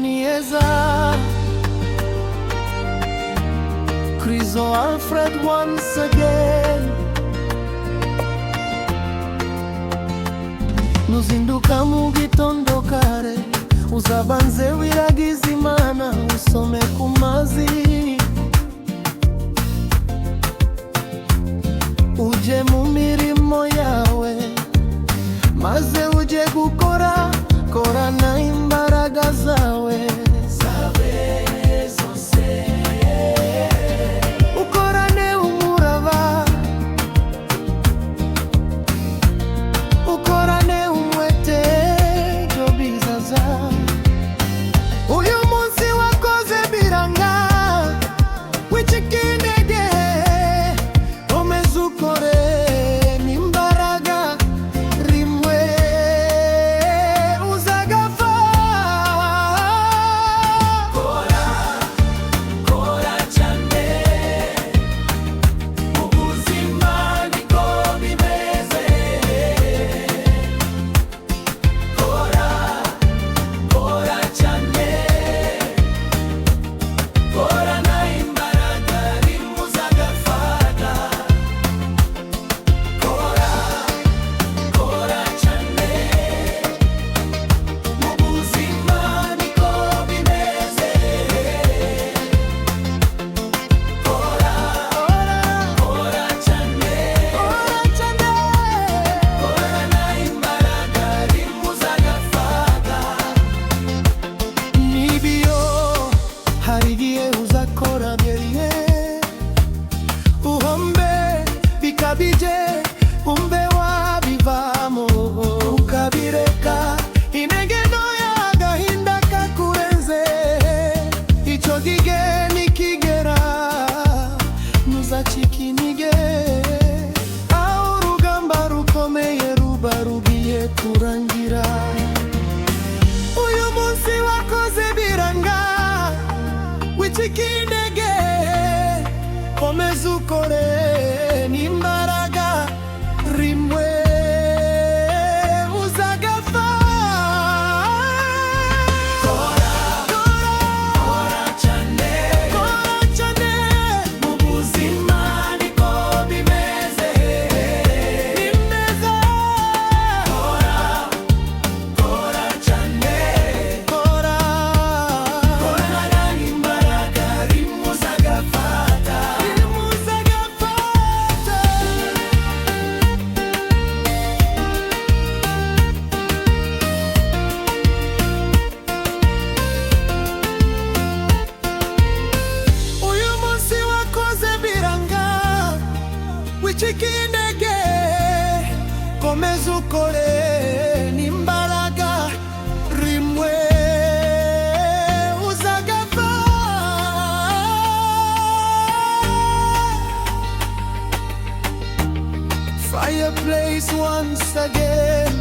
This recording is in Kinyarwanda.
Onieza Krizo Alfred once again. Nuzinduka mu gitondo kare, uzabanze wiragize Imana, usome ku mazi, uje mu mirimo yawe, maze uje gukora, korana imbaraga zawe zose, ukorane umurava, ukorane umwete, byo bizaza. Uyu munsi wakoze biranga, wicika intege, komeza ukore n'imbaraga, rimwe uzagapfa. Kora cyane, ubuzima niko bimeze. Kora cyane, korana imbaraga, rimwe uzagafata. Kora cyane, mu buzima niko bimeze. Kora cyane, korana imbaraga, rimwe uzagafata. Nibyo, hari igihe uzakora byeriye, uhombe bikabije, umbe wabivamo, ukabireka, intege ntoya, agahinda kakurenze, icyo gihe nikigera, ntuzacike intege, aho urugamba rukomeye ruba rugiye kurangira. Uyu munsi wakoze biranga, wicika intege, komeza ukore n'imbaraga, rimwe uzagapfa. Kora cyane, mu buzima niko bimeze. Kora cyane, korana imbaraga, rimwe uzagafata. Uyu munsi wakoze biranga, wicika intege, komeza ukore n'imbaraga, rimwe uzagapfa. Fireplace once again.